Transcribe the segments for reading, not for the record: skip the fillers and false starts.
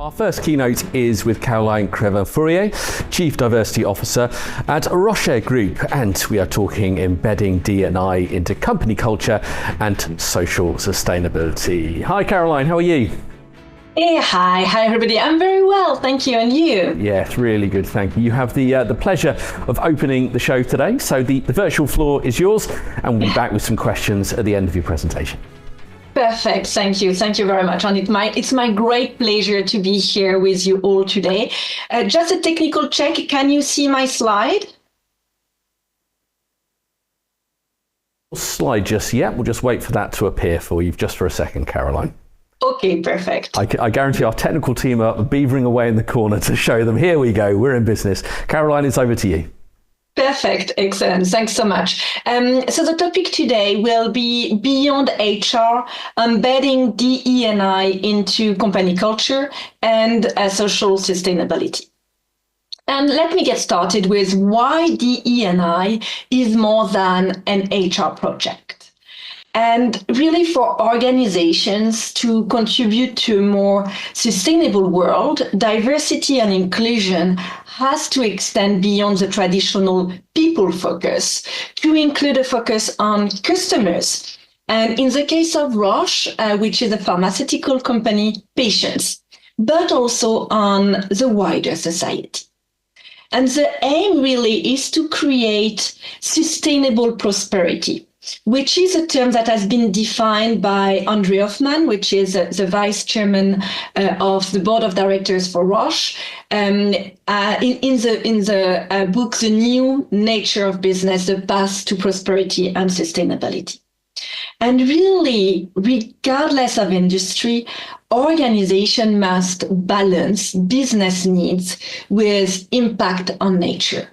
Our first keynote is with Caroline Crevin-Fourier, Chief Diversity Officer at Roche Group, and we are talking embedding D&I into company culture and social sustainability. Hi Caroline, how are you? Hey, hi everybody. I'm very well, thank you, and you? Yes, really good, thank you. You have the pleasure of opening the show today, so the virtual floor is yours, and we'll be back with some questions at the end of your presentation. Perfect, thank you very much. And it's my great pleasure to be here with you all today. Just a technical check, can you see my slide? Slide just yet, we'll just wait for that to appear for you just for a second, Caroline. Okay, perfect. I guarantee our technical team are beavering away in the corner to show them, here we go, we're in business. Caroline, it's over to you. Perfect, excellent, thanks so much. So the topic today will be beyond HR, embedding DE&I into company culture and social sustainability. And let me get started with why DE&I is more than an HR project. And really for organizations to contribute to a more sustainable world, diversity and inclusion has to extend beyond the traditional people focus to include a focus on customers. And in the case of Roche, which is a pharmaceutical company, patients, but also on the wider society. And the aim really is to create sustainable prosperity, which is a term that has been defined by Andre Hoffman, which is the vice chairman of the board of directors for Roche, in the book, The New Nature of Business, The Path to Prosperity and Sustainability. And really, regardless of industry, organization must balance business needs with impact on nature.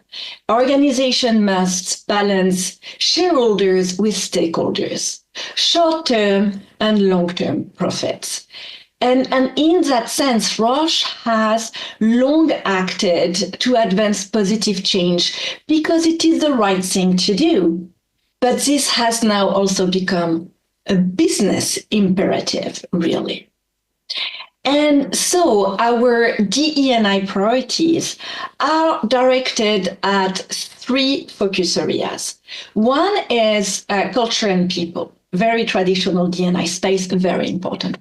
Organization must balance shareholders with stakeholders, short-term and long-term profits. And in that sense, Roche has long acted to advance positive change because it is the right thing to do. But this has now also become a business imperative, really. And so our DE&I priorities are directed at three focus areas. One is culture and people, very traditional D&I space, very important.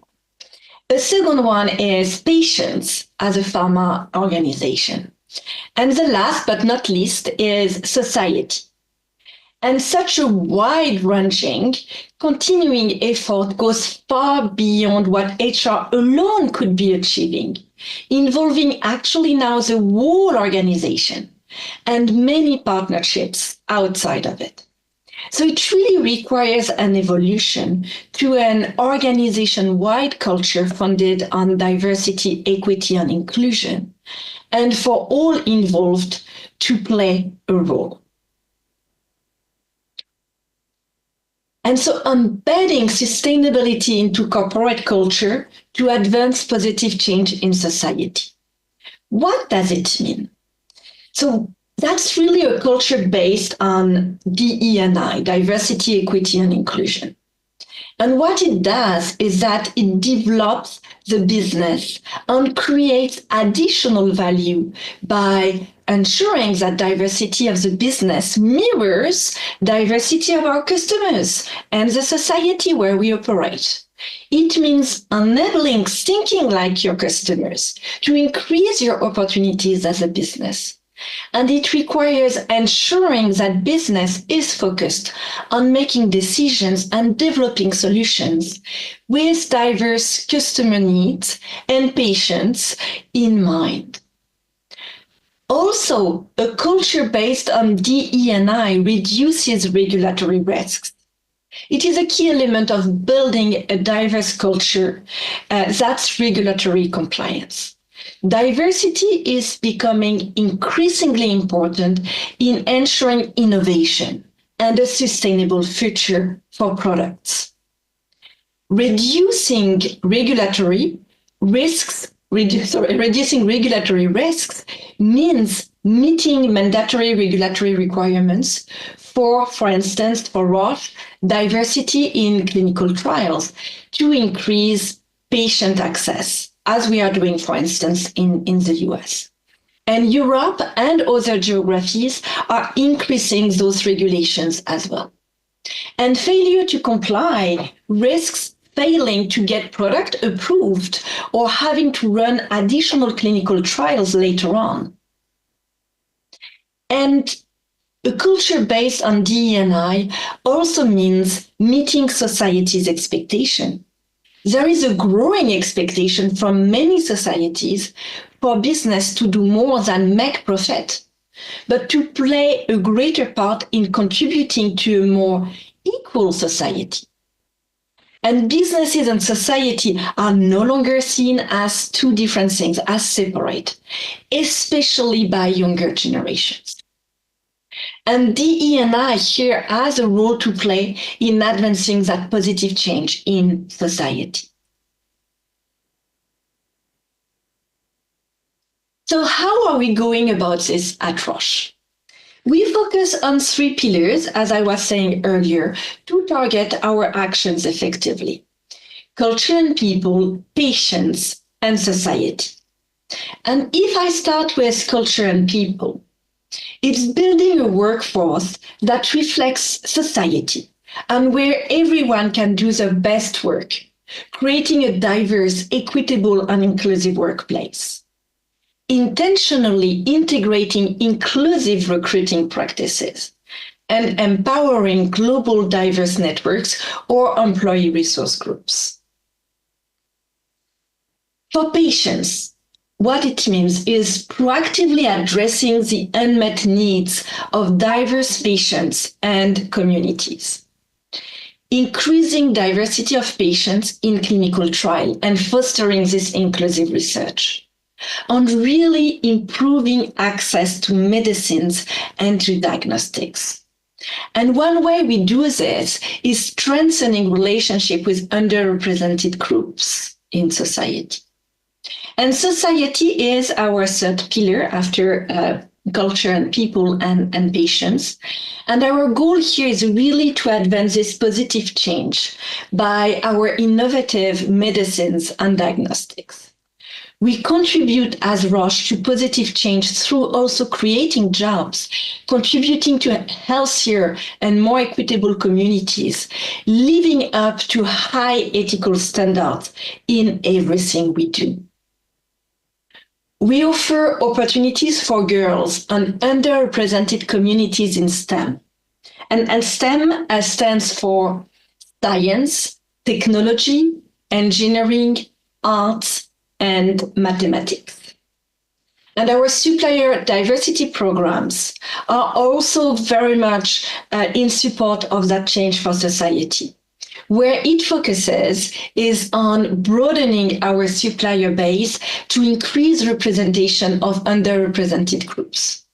The second one is patients as a pharma organization. And the last but not least is society. And such a wide-ranging, continuing effort goes far beyond what HR alone could be achieving, involving actually now the whole organization and many partnerships outside of it. So it really requires an evolution to an organization-wide culture founded on diversity, equity, and inclusion, and for all involved to play a role. And so embedding sustainability into corporate culture to advance positive change in society. What does it mean? So that's really a culture based on DE&I, diversity, equity, and inclusion. And what it does is that it develops the business and creates additional value by ensuring that diversity of the business mirrors diversity of our customers and the society where we operate. It means enabling thinking like your customers to increase your opportunities as a business. And it requires ensuring that business is focused on making decisions and developing solutions with diverse customer needs and patients in mind. Also, a culture based on DE&I reduces regulatory risks. It is a key element of building a diverse culture that's regulatory compliance. Diversity is becoming increasingly important in ensuring innovation and a sustainable future for products. Reducing regulatory risks means meeting mandatory regulatory requirements for instance, for Roche, diversity in clinical trials to increase patient access as we are doing, for instance, in the US. And Europe and other geographies are increasing those regulations as well. And failure to comply risks failing to get product approved or having to run additional clinical trials later on. And a culture based on D&I also means meeting society's expectation. There is a growing expectation from many societies for business to do more than make profit, but to play a greater part in contributing to a more equal society. And businesses and society are no longer seen as two different things, as separate, especially by younger generations. And DE&I here has a role to play in advancing that positive change in society. So how are we going about this at Roche? We focus on 3 pillars, as I was saying earlier, to target our actions effectively: culture and people, patients, and society. And if I start with culture and people, it's building a workforce that reflects society and where everyone can do their best work, creating a diverse, equitable, and inclusive workplace. Intentionally integrating inclusive recruiting practices and empowering global diverse networks or employee resource groups. For patients, what it means is proactively addressing the unmet needs of diverse patients and communities, increasing diversity of patients in clinical trial and fostering this inclusive research, and really improving access to medicines and to diagnostics. And one way we do this is strengthening relationship with underrepresented groups in society. And society is our 3rd pillar after culture and people and patients. And our goal here is really to advance this positive change by our innovative medicines and diagnostics. We contribute as Roche to positive change through also creating jobs, contributing to healthier and more equitable communities, living up to high ethical standards in everything we do. We offer opportunities for girls and underrepresented communities in STEM. And STEM stands for science, technology, engineering, arts, and mathematics. And our supplier diversity programs are also very much in support of that change for society. Where it focuses is on broadening our supplier base to increase representation of underrepresented groups,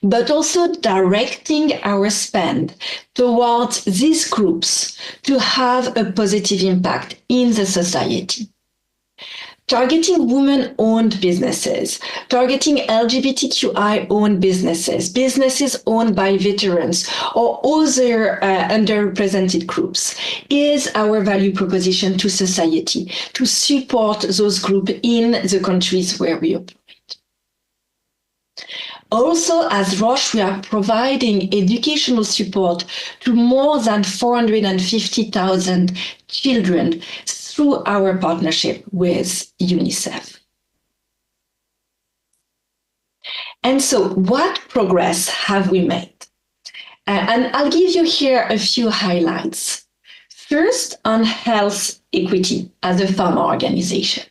but also directing our spend towards these groups to have a positive impact in the society. Targeting women-owned businesses, targeting LGBTQI-owned businesses, businesses owned by veterans or other underrepresented groups is our value proposition to society to support those groups in the countries where we operate. Also, as Roche, we are providing educational support to more than 450,000 children through our partnership with UNICEF. And so what progress have we made? And I'll give you here a few highlights. First, on health equity as a pharma organization.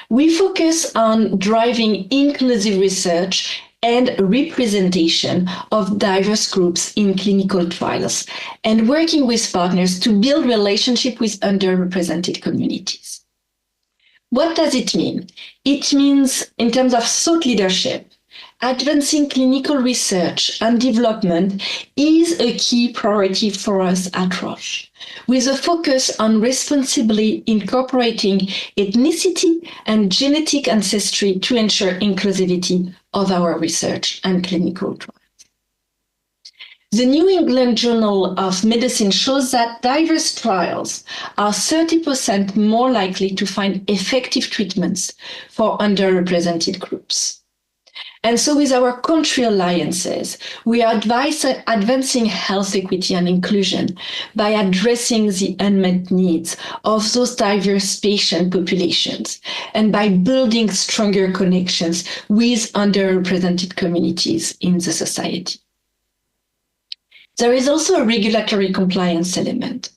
We focus on driving inclusive research and representation of diverse groups in clinical trials and working with partners to build relationships with underrepresented communities. What does it mean? It means, in terms of thought leadership, advancing clinical research and development is a key priority for us at Roche, with a focus on responsibly incorporating ethnicity and genetic ancestry to ensure inclusivity of our research and clinical trials. The New England Journal of Medicine shows that diverse trials are 30% more likely to find effective treatments for underrepresented groups. And so with our country alliances, we are advancing health equity and inclusion by addressing the unmet needs of those diverse patient populations and by building stronger connections with underrepresented communities in the society. There is also a regulatory compliance element.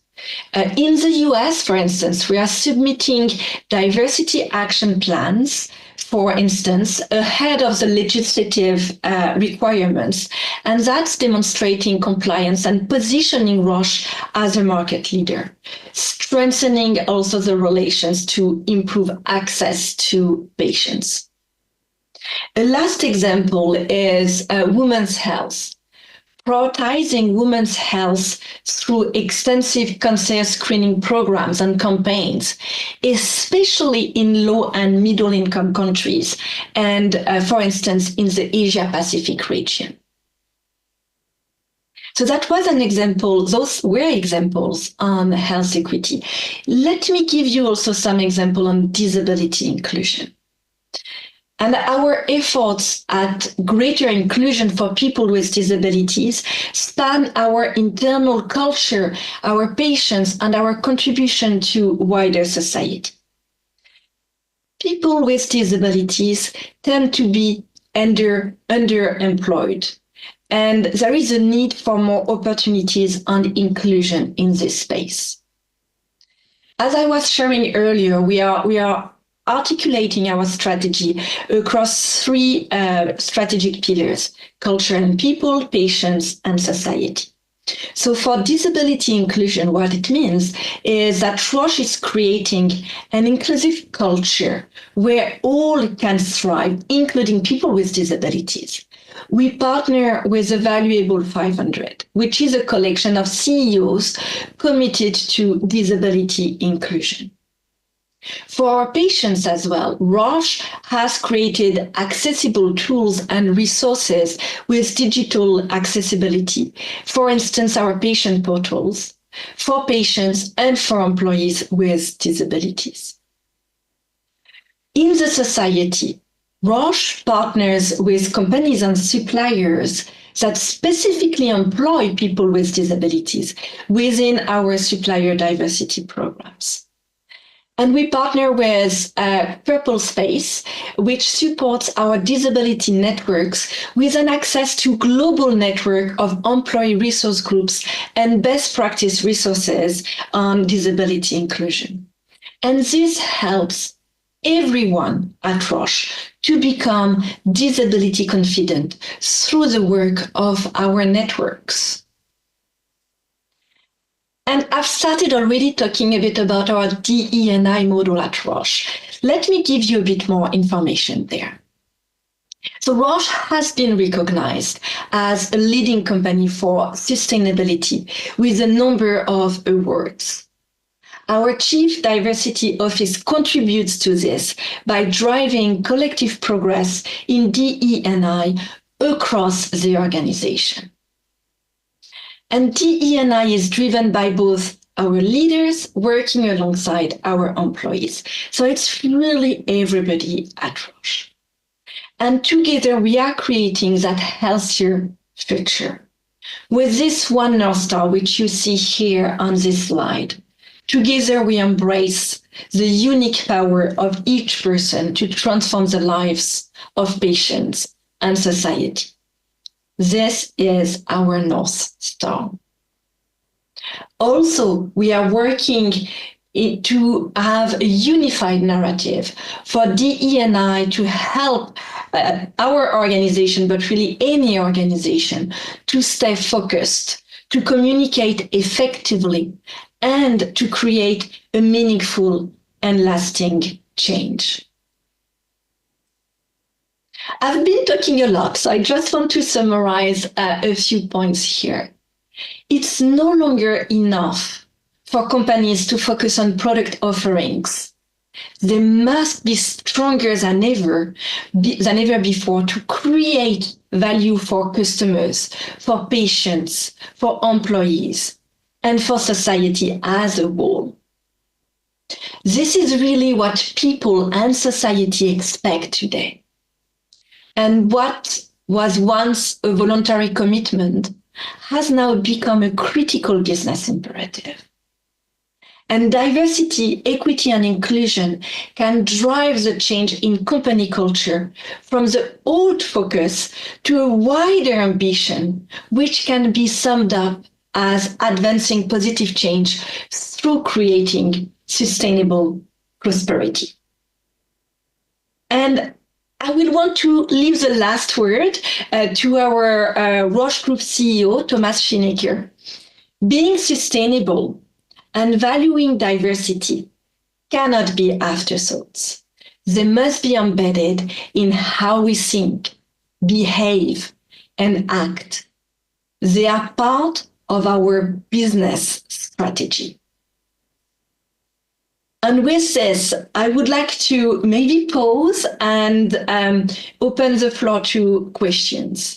In the US, for instance, we are submitting diversity action plans, for instance, ahead of the legislative requirements, and that's demonstrating compliance and positioning Roche as a market leader, strengthening also the relations to improve access to patients. A last example is women's health. Prioritizing women's health through extensive cancer screening programs and campaigns, especially in low and middle income countries, and for instance, in the Asia Pacific region. So that was an example. Those were examples on health equity. Let me give you also some example on disability inclusion. And our efforts at greater inclusion for people with disabilities span our internal culture, our patients, and our contribution to wider society. People with disabilities tend to be underemployed, and there is a need for more opportunities and inclusion in this space. As I was sharing earlier, we are articulating our strategy across three strategic pillars: culture and people, patients, and society. So for disability inclusion, what it means is that Roche is creating an inclusive culture where all can thrive, including people with disabilities. We partner with the Valuable 500, which is a collection of CEOs committed to disability inclusion. For our patients as well, Roche has created accessible tools and resources with digital accessibility. For instance, our patient portals for patients and for employees with disabilities. In the society, Roche partners with companies and suppliers that specifically employ people with disabilities within our supplier diversity programs. And we partner with Purple Space, which supports our disability networks with an access to global network of employee resource groups and best practice resources on disability inclusion. And this helps everyone at Roche to become disability confident through the work of our networks. And I've started already talking a bit about our D&I model at Roche. Let me give you a bit more information there. So Roche has been recognized as a leading company for sustainability with a number of awards. Our Chief Diversity Office contributes to this by driving collective progress in D&I across the organization. And D&I is driven by both our leaders working alongside our employees. So it's really everybody at Roche. And together we are creating that healthier future. With this one North Star, which you see here on this slide, together we embrace the unique power of each person to transform the lives of patients and society. This is our North Star. Also, we are working to have a unified narrative for D&I to help our organization, but really any organization, to stay focused, to communicate effectively, and to create a meaningful and lasting change. I've been talking a lot, so I just want to summarize a few points here. It's no longer enough for companies to focus on product offerings They must be stronger than ever before to create value for customers, for patients, for employees, and for society as a whole. This is really what people and society expect today. And what was once a voluntary commitment has now become a critical business imperative. And diversity, equity, and inclusion can drive the change in company culture from the old focus to a wider ambition, which can be summed up as advancing positive change through creating sustainable prosperity. And I will want to leave the last word to our Roche Group CEO, Thomas Schinecker. Being sustainable and valuing diversity cannot be afterthoughts. They must be embedded in how we think, behave, and act. They are part of our business strategy. And with this, I would like to maybe pause and open the floor to questions.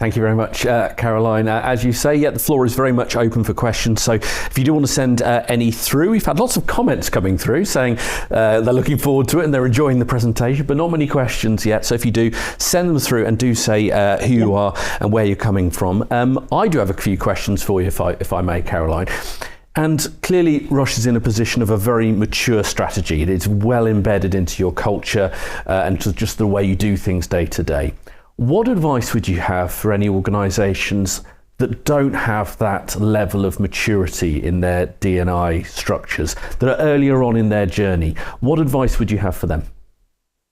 Thank you very much, Caroline. As you say, the floor is very much open for questions. So if you do want to send any through, we've had lots of comments coming through saying they're looking forward to it and they're enjoying the presentation, but not many questions yet. So if you do, send them through and do say who you are and where you're coming from. I do have a few questions for you, if I may, Caroline. And clearly, Roche is in a position of a very mature strategy. It is well embedded into your culture and to just the way you do things day to day. What advice would you have for any organisations that don't have that level of maturity in their D&I structures, that are earlier on in their journey? What advice would you have for them?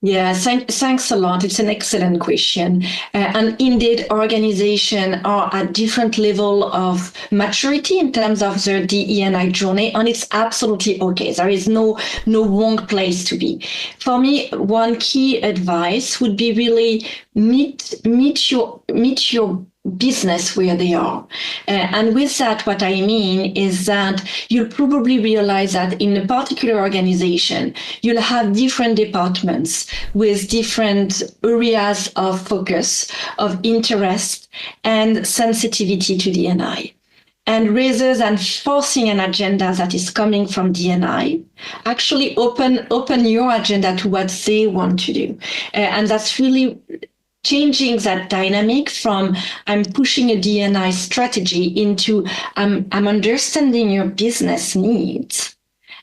Yeah, thanks a lot. It's an excellent question. And indeed, organizations are at different level of maturity in terms of their DE&I journey, and it's absolutely okay. There is no wrong place to be. For me, one key advice would be really meet your business where they are. And with that, what I mean is that you'll probably realize that in a particular organization, you'll have different departments with different areas of focus, of interest, and sensitivity to D&I. And rather than forcing an agenda that is coming from D&I, actually open your agenda to what they want to do. And that's really changing that dynamic from I'm pushing a D&I strategy into I'm understanding your business needs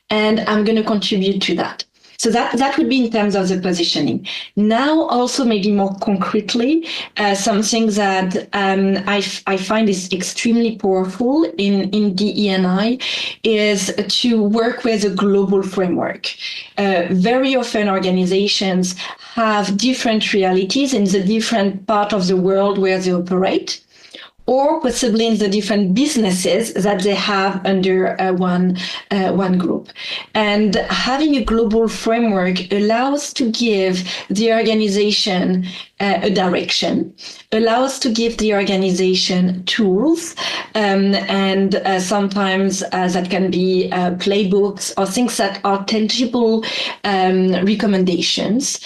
and I'm going to contribute to that. So that would be in terms of the positioning. Now, also maybe more concretely, something that I find is extremely powerful in DE&I is to work with a global framework. Very often organizations have different realities in the different part of the world where they operate, or possibly in the different businesses that they have under one group. And having a global framework allows to give the organization a direction, allows to give the organization tools, and sometimes that can be playbooks or things that are tangible recommendations,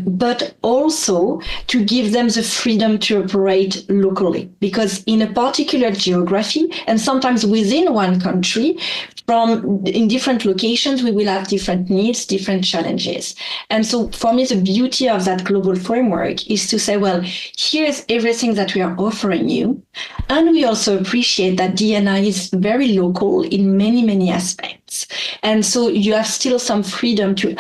but also to give them the freedom to operate locally. Because in a particular geography, and sometimes within one country, in different locations, we will have different needs, different challenges. And so for me, the beauty of that global framework is to say, well, here's everything that we are offering you. And we also appreciate that D&I is very local in many, many aspects. And so you have still some freedom to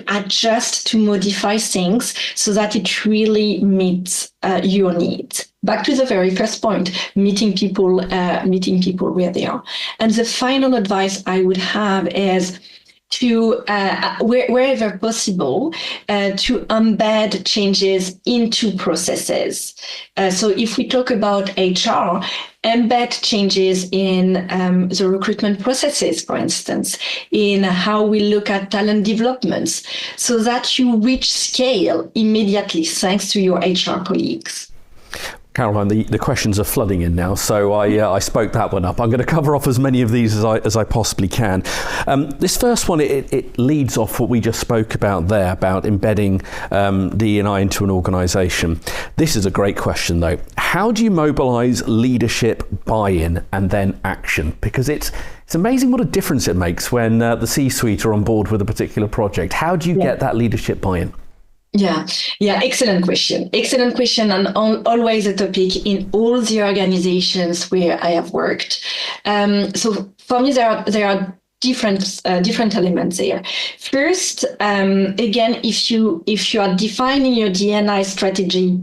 adjust, to modify things so that it really meets your needs. Back to the very first point, meeting people where they are. And the final advice I would have is to, wherever possible, to embed changes into processes. So if we talk about HR, embed changes in the recruitment processes, for instance, in how we look at talent developments, so that you reach scale immediately thanks to your HR colleagues. Caroline, the questions are flooding in now, so I spoke that one up. I'm going to cover off as many of these as I possibly can. This first one, it leads off what we just spoke about there, about embedding D&I into an organisation. This is a great question, though. How do you mobilise leadership, buy-in, and then action? Because it's amazing what a difference it makes when the C-suite are on board with a particular project. How do you get that leadership buy-in? Yeah, excellent question. And always a topic in all the organizations where I have worked. So for me, there are different elements there. First, again, if you are defining your D&I strategy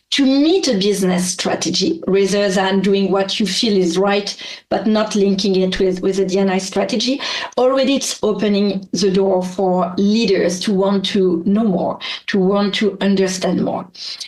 to meet a business strategy rather than doing what you feel is right, but not linking it with a D&I strategy, already it's opening the door for leaders to want to know more, to want to understand more.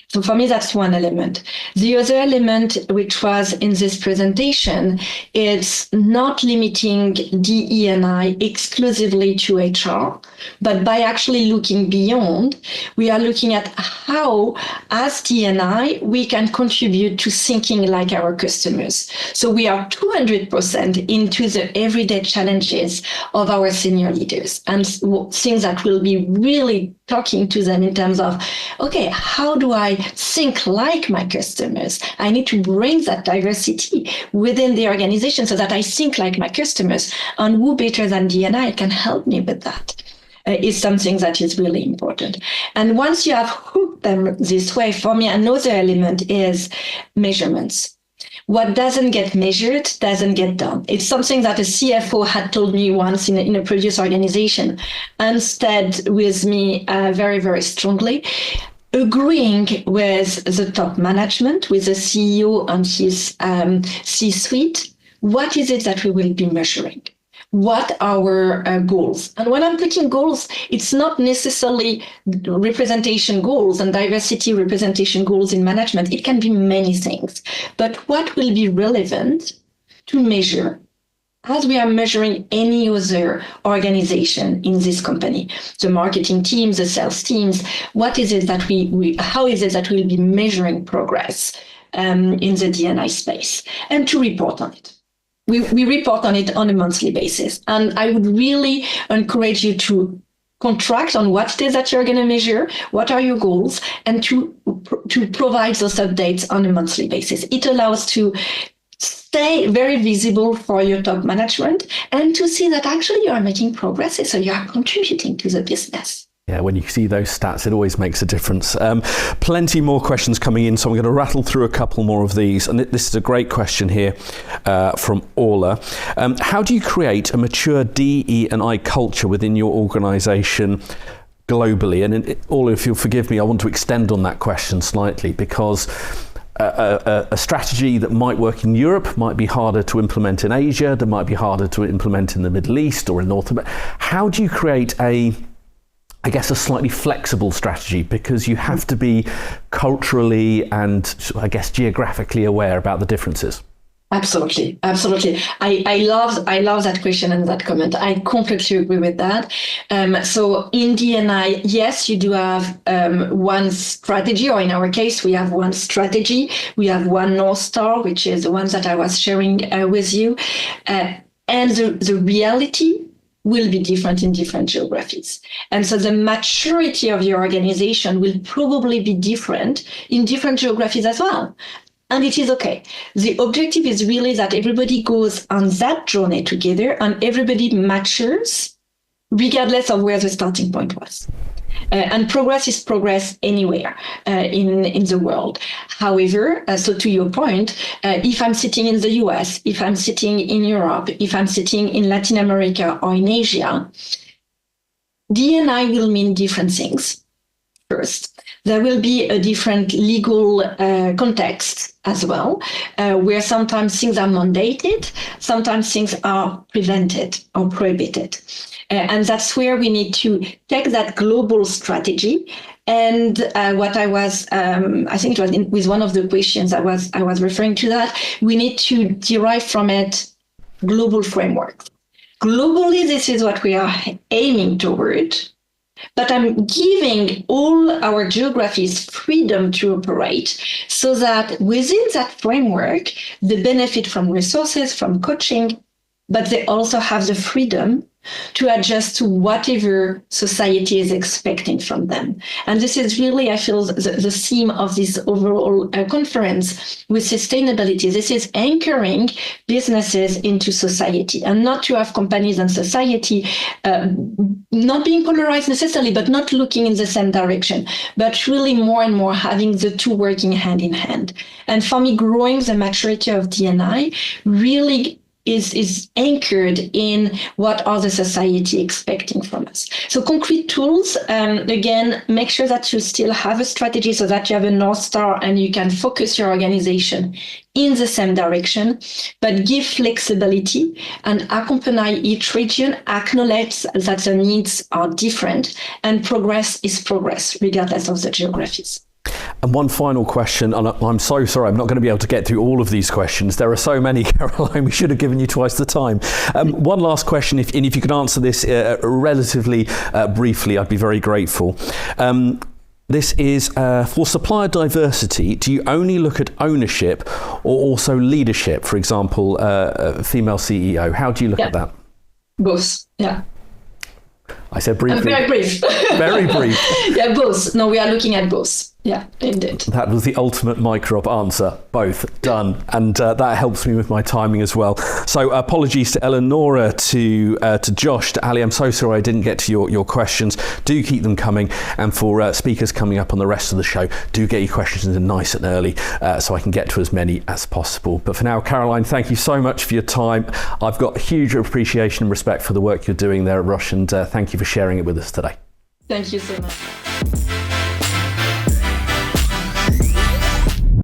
So for me, that's one element. The other element, which was in this presentation, is not limiting DE&I exclusively to HR, but by actually looking beyond, we are looking at how, as D&I, we can contribute to thinking like our customers. So we are 200% into the everyday challenges of our senior leaders and things that will be really talking to them in terms of, okay, how do I think like my customers? I need to bring that diversity within the organization so that I think like my customers, and who better than D&I can help me with that? Is something that is really important. And once you have hooked them this way, for me, another element is measurements. What doesn't get measured doesn't get done. It's something that a CFO had told me once in a previous organization and stayed with me very, very strongly. Agreeing with the top management, with the CEO and his C-suite, what is it that we will be measuring? What are our goals? And when I'm picking goals, it's not necessarily representation goals and diversity representation goals in management. It can be many things. But what will be relevant to measure as we are measuring any other organization in this company? The marketing teams, the sales teams, what is it that how is it that we'll be measuring progress in the D&I space, and to report on it? We report on it on a monthly basis. And I would really encourage you to contract on what it is that you're going to measure, what are your goals, and to provide those updates on a monthly basis. It allows to stay very visible for your top management and to see that actually you are making progress, so you are contributing to the business. Yeah, when you see those stats, it always makes a difference. Plenty more questions coming in, so I'm going to rattle through a couple more of these. And this is a great question here from Orla. How do you create a mature DE&I culture within your organisation globally? And Orla, if you'll forgive me, I want to extend on that question slightly, because a strategy that might work in Europe might be harder to implement in Asia, that might be harder to implement in the Middle East or in North America. How do you create a slightly flexible strategy, because you have to be culturally and geographically aware about the differences? Absolutely. I love that question and that comment. I completely agree with that. So in D&I, yes, you do have one strategy, or in our case, we have one strategy. We have one North Star, which is the ones that I was sharing with you. And the reality will be different in different geographies. And so the maturity of your organization will probably be different in different geographies as well. And it is okay. The objective is really that everybody goes on that journey together and everybody matures regardless of where the starting point was. And progress is progress anywhere in the world. However, so to your point, if I'm sitting in the US, if I'm sitting in Europe, if I'm sitting in Latin America or in Asia, D&I will mean different things. First, there will be a different legal context as well, where sometimes things are mandated, sometimes things are prevented or prohibited. And that's where we need to take that global strategy. And what I was, I think it was with one of the questions I was referring to that, we need to derive from it global frameworks. Globally, this is what we are aiming toward. but I'm giving all our geographies freedom to operate so that within that framework, they benefit from resources, from coaching, but they also have the freedom to adjust to whatever society is expecting from them. And this is really, I feel, the theme of this overall conference with sustainability. This is anchoring businesses into society, and not to have companies and society not being polarized necessarily, but not looking in the same direction, but really more and more having the two working hand in hand. And for me, growing the maturity of D&I really is anchored in what are the society expecting from us. So concrete tools, again, make sure that you still have a strategy so that you have a North Star and you can focus your organization in the same direction, but give flexibility and accompany each region, acknowledge that the needs are different, and progress is progress, regardless of the geographies. And one final question, and I'm so sorry, I'm not going to be able to get through all of these questions. There are so many, Caroline, we should have given you twice the time. One last question, if you could answer this relatively briefly, I'd be very grateful. This is for supplier diversity, do you only look at ownership or also leadership? For example, a female CEO, how do you look at that? Both, yeah. I said briefly. Very brief. Very brief. Yeah, both. No, we are looking at both. Yeah, indeed. That was the ultimate mic drop answer. Both done, and that helps me with my timing as well. So apologies to Eleonora, to Josh, to Ali. I'm so sorry I didn't get to your questions. Do keep them coming, and for speakers coming up on the rest of the show, do get your questions in nice and early so I can get to as many as possible. But for now, Caroline, thank you so much for your time. I've got huge appreciation and respect for the work you're doing there at Rush, and thank you for sharing it with us today. Thank you so much.